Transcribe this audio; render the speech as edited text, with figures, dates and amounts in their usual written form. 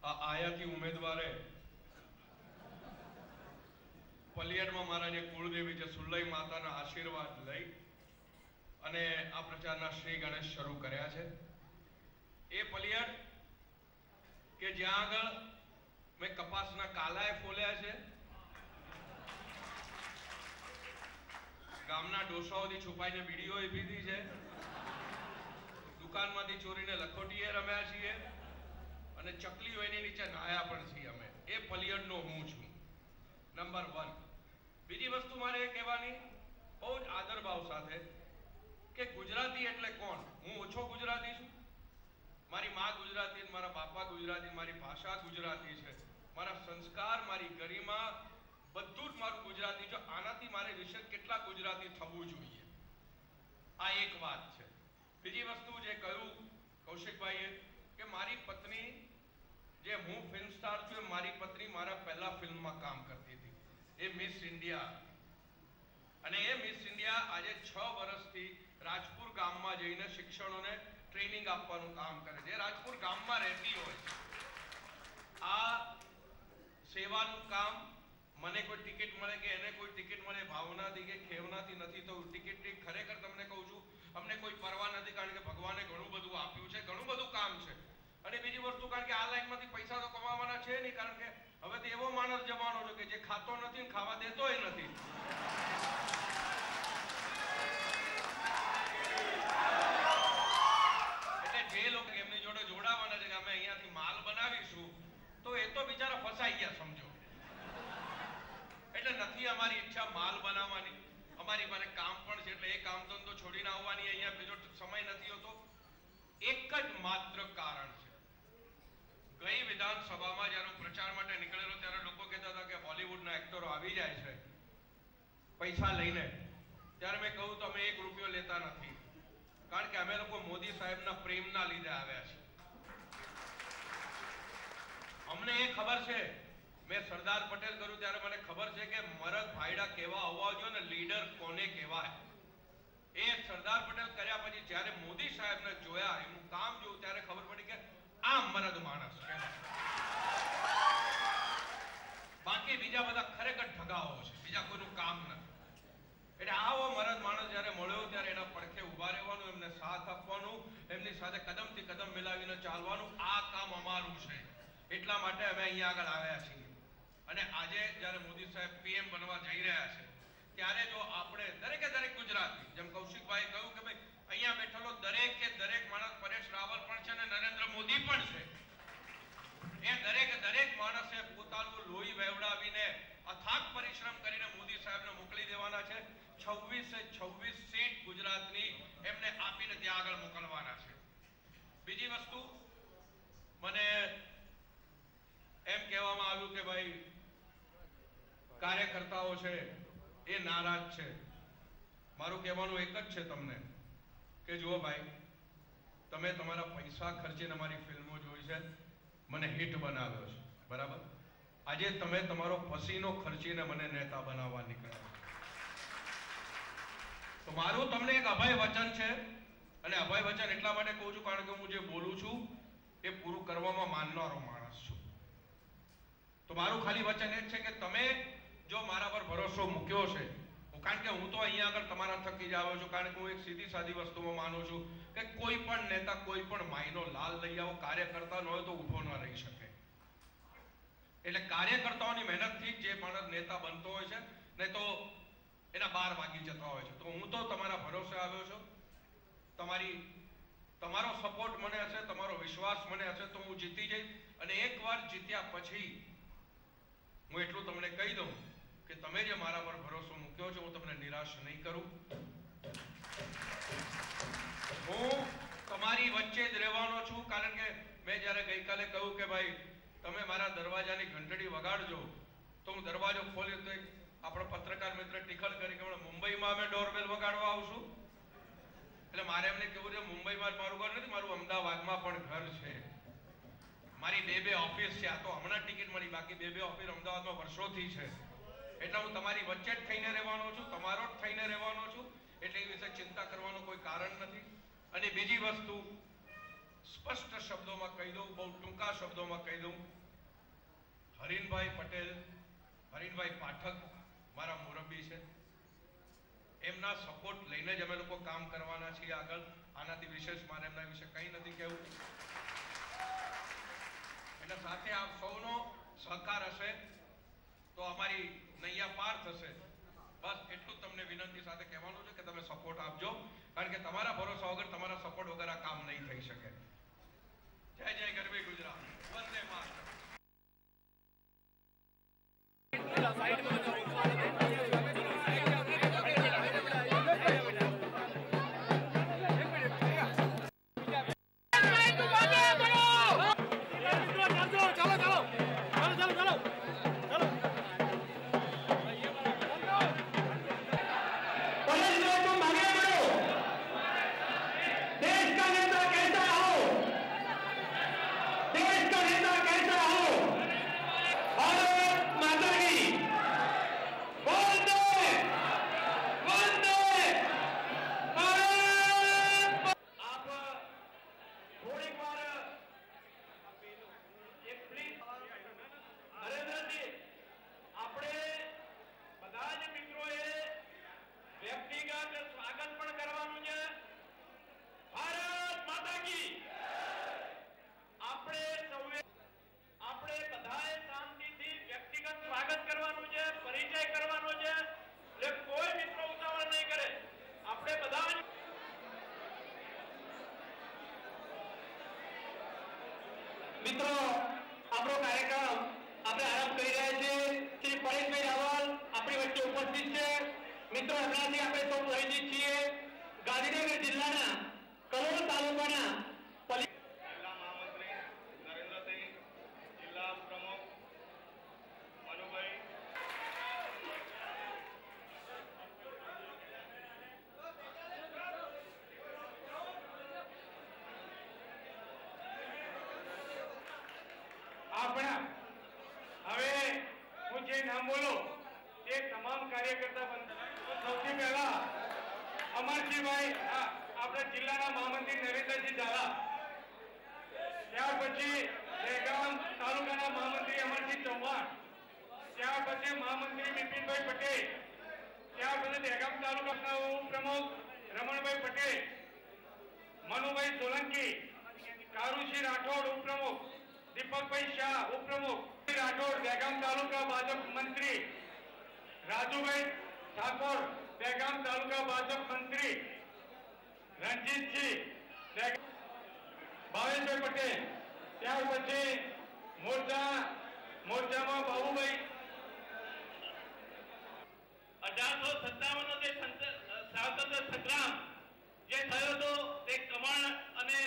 આયાથી ઉમેદવારે પલિયડમાં મારા જે કુળદેવી છે સુલ્લઈ માતાના આશીર્વાદ લઈ અને આ પ્રચારના શ્રી ગણેશ શરૂ કર્યા છે. એ પલિયડ કે જ્યાં આગળ મેં કપાસના કાલાએ ફોલ્યા છે, ગામના ડોસાઓથી છુપાઈને બીડીઓ પીધી છે, દુકાનમાંથી ચોરીને લખોટીએ રમ્યા છીએ અને ચકલીઓ એની નીચે નાયા પણ છીએ અમે. એ પલિયડનો હું છું, નંબર 1. બીજી વસ્તુ મારે એ કહેવાની બહુ જ આદરભાવ સાથે કે ગુજરાતી એટલે કોણ. હું ઓછો ગુજરાતી છું, મારી મા ગુજરાતી, મારા બાપા ગુજરાતી, મારી ભાષા ગુજરાતી છે, મારા સંસ્કાર, મારી ગરિમા બધું જ મારું ગુજરાતી છે. આનાથી મારે વિશે કેટલા ગુજરાતી થવું જોઈએ, આ એક વાત છે. બીજી વસ્તુ જે કહ્યું કૌશિકભાઈએ કે મારી પત્ની, જે હું ફિલ્મ સ્ટાર છું, મારી પત્ની મારા પહેલા ફિલ્મમાં કામ કરતી હતી, એ મિસ ઇન્ડિયા. અને એ મિસ ઇન્ડિયા આજે 6 વર્ષથી રાજપુર ગામમાં જઈને શિક્ષણોને ટ્રેનિંગ આપવાનું કામ કરે છે. રાજપુર ગામમાં રહેતી હોય આ સેવાનું કામ. મને કોઈ ટિકિટ મળે કે એને કોઈ ટિકિટ મળે ભાવનાથી કે ખેવનાથી નથી થયું. ટિકિટની ખરેખર તમને કહું છું અમને કોઈ પરવા નથી, કારણ કે ભગવાને ઘણું બધું આપ્યું છે, ઘણું બધું કામ છે. અને બીજી વસ્તુ, કારણ કે આ લાઈનમાંથી પૈસા તો કમાવાના છે નહીં, કારણ કે હવે તો એવો માણસ જવાનો છે કે જે ખાતો નથી ને ખાવા દેતોય નથી. એટલે જે લોકો એમની જોડે જોડાવાના છે કે અમે અહીંયાથી માલ બનાવીશું, તો એ તો બિચારા ફસાઈ ગયા સમજો. એટલે નથી અમારી ઈચ્છા માલ બનાવવાની, અમારી પાસે કામ પણ છે, એટલે એ કામ ધંધો છોડીને આવવાની અહીંયા બીજો સમય નથી હોતો. એક જ માત્ર કારણ છે. ગઈ વિધાનસભામાં જ્યારે હું પ્રચાર માટે નીકળેલો ત્યારે લોકો કહેતા હતા કે બોલિવૂડના એક્ટરો આવી જાય છે પૈસા લઈને. ત્યારે મેં કહ્યું તો અમે 1 રૂપિયો લેતા નથી, કારણ કે અમે લોકો મોદી સાહેબના પ્રેમના લીધે આવ્યા છીએ. અમને એ ખબર છે, મેં સરદાર પટેલ કર્યું ત્યારે મને ખબર છે કે મરદ ભાઈડા કેવા હોવા જોઈએ ને લીડર કોને કહેવાય. એ સરદાર પટેલ કર્યા પછી જ્યારે મોદી સાહેબને જોયા, એનું કામ જોયું, ત્યારે ખબર પડી કે આ મરદ માણસ કહેવાય. બાકી બીજા બધા ખરેખર ઠગાઓ છે, બીજા કોઈનું કામ નથી. એટલે આવો મરદ માણસ જ્યારે મળ્યો ત્યારે એના પડખે ઉભા રહેવાનું, એમને સાથ આપવાનું, એમની સાથે કદમથી કદમ મિલાવીને ચાલવાનું, આ કામ અમારું છે. એટલા માટે અમે અહીંયા આગળ આવ્યા છીએ. અને આજે જ્યારે મોદી સાહેબ PM બનવા જઈ રહ્યા છે ત્યારે જો આપણે દરેકે દરેક ગુજરાતી, જેમ કૌશિકભાઈ કહ્યું કે ભાઈ અહીંયા બેઠેલો દરેકે દરેક માણસ, પરેશ રાવલ પણ છે ને નરેન્દ્ર મોદી પણ છે, એ દરેક માણસે પોતાનું લોહી વહેવડાવીને અથાગ પરિશ્રમ કરીને મોદી સાહેબને મોકલી દેવાના છે. 26 સીટ ગુજરાતની એમને આપીને ત્યાં આગળ મોકલવાના છે. બીજી વસ્તુ, મને એમ કહેવામાં આવ્યું કે ભાઈ કાર્યકર્તાઓ છે એ નારાજ છે. મારું કહેવાનું એક જ છે તમને કે જુઓ ભાઈ, તમે તમારા પૈસા ખર્ચીને મારી ફિલ્મો જોઈ છે, મને હિટ બનાવ્યો છે, બરાબર. આજે તમે તમારો પસીનો ખર્ચીને મને નેતા બનાવવા નીકળ્યા. તો મારું તમને એક અભય વચન છે, અને અભય વચન એટલા માટે કહું છું કારણ કે હું જે બોલું છું એ પૂરું કરવામાં માનનારો માણસ છું. તો મારું ખાલી વચન એ જ છે કે તમે જો મારા પર ભરોસો મૂક્યો છે, કારણ કે હું તો અહીંયા આગળ તમારા થકી જ આવ્યો છું, કારણ કે હું એક સીધી સાદી વસ્તુમાં માનું છું કે કોઈ પણ નેતા કોઈ પણ માયનો લાલ લઈ આવો, કાર્યકર્તા ન હોય તો ઊભો ન રહી શકે. એટલે કાર્યકર્તાઓની મહેનતથી જે માણસ નેતા બનતો હોય છે, નહીં તો એના 12 વાગી જતા હોય છે. તો હું તો તમારા ભરોસે આવ્યો છું. તમારો સપોર્ટ મને હશે, તમારો વિશ્વાસ મને હશે તો હું જીતી જઈશ. અને એકવાર જીત્યા પછી હું એટલું તમને કહી દઉં કે તમે જે મારા પર ભરોસો મૂક્યો છે, હું તમને નિરાશ નહીં કરું. હું તમારી વચ્ચે જ રહેવાનો છું, કારણ કે મેં જ્યારે ગઈકાલે કહ્યું કે ભાઈ તમે મારા દરવાજાની ઘંટડી વગાડજો, તો હું દરવાજો ખોલ્યો તો આપણો પત્રકાર મિત્ર ટિખલ કરી કે મુંબઈમાં અમે ડોરબેલ વગાડવા આવશું. એટલે મારે એમને કેવું છે, મુંબઈમાં મારું ઘર નથી, મારું અમદાવાદમાં પણ ઘર છે, મારી 2 ઓફિસ છે. આ તો હમણાં ટિકિટ મળી, બાકી 2 ઓફિસ અમદાવાદમાં વર્ષોથી છે. એટલે હું તમારી વચ્ચે જ થઈને રહેવાનો છું, તમારો જ થઈને રહેવાનો છું. એટલે એ વિશે ચિંતા કરવાનું કોઈ કારણ નથી. અને બીજી વસ્તુ, સ્પષ્ટ શબ્દોમાં કહી દઉં, બહુ ટૂંકા શબ્દોમાં કહી દઉં, હરીનભાઈ પટેલ, હરીનભાઈ પાઠક મારા મુરબ્બી છે. એમના સપોર્ટ લઈને જ અમે લોકો કામ કરવાના છીએ આગળ. આનાથી વિશેષ મારે એમના વિશે કંઈ નથી કહેવું. એટલે સાથે આપ સૌનો સહકાર હશે તો અમારી નૈયા પાર થશે. બસ એટલું તમને વિનંતી સાથે કહેવાનું છે કે તમે સપોર્ટ આપજો, કારણ કે તમારા ભરોસા વગર, તમારા સપોર્ટ વગર આ કામ નહીં થઈ શકે. જય જય ગરવી ગુજરાત, વંદે માતરમ. મિત્રો, આપણો કાર્યક્રમ આપણે આરંભ કરી રહ્યા છીએ. શ્રી પરેશભાઈ રાવલ આપણી વચ્ચે ઉપસ્થિત છે. મિત્રો, હમણાંથી આપણે સૌ પરિચિત છીએ. ગાંધીનગર જિલ્લાના કલોલ તાલુકાના જિલ્લા મહામંત્રી નરેન્દ્રસિંહ, જિલ્લા પ્રમુખ મનુભાઈ, આપણા હવે હું જે નામ બોલો એ તમામ કાર્યકર્તા સૌથી પહેલા અમરજીભાઈ, આપણા જિલ્લાના મહામંત્રી નરેન્દ્રસિંહ ઝાલા, ત્યાર પછી દહેગામ તાલુકાના મહામંત્રી અમરસિંહ ચૌહાણ, ત્યાર પછી મહામંત્રી બિપિનભાઈ પટેલ, ત્યાર પછી દહેગામ તાલુકાના ઉપપ્રમુખ રમણભાઈ પટેલ, મનુભાઈ સોલંકી, કારુસિંહ રાઠોડ ઉપપ્રમુખ, દીપકભાઈ શાહ ઉપપ્રમુખ, રાઠોડ દહેગામ તાલુકા ભાજપ મંત્રી, રાજુભાઈ ઠાકોર દહેગામ તાલુકા ભાજપ મંત્રી, રણજીતસિંહ, ભાવેશભાઈ પટેલ, ત્યાર પછી મોરચામાં બાબુભાઈ. 1857 નો જે સ્વાતંત્ર્ય સંગ્રામ જે થયો હતો તે કમળ અને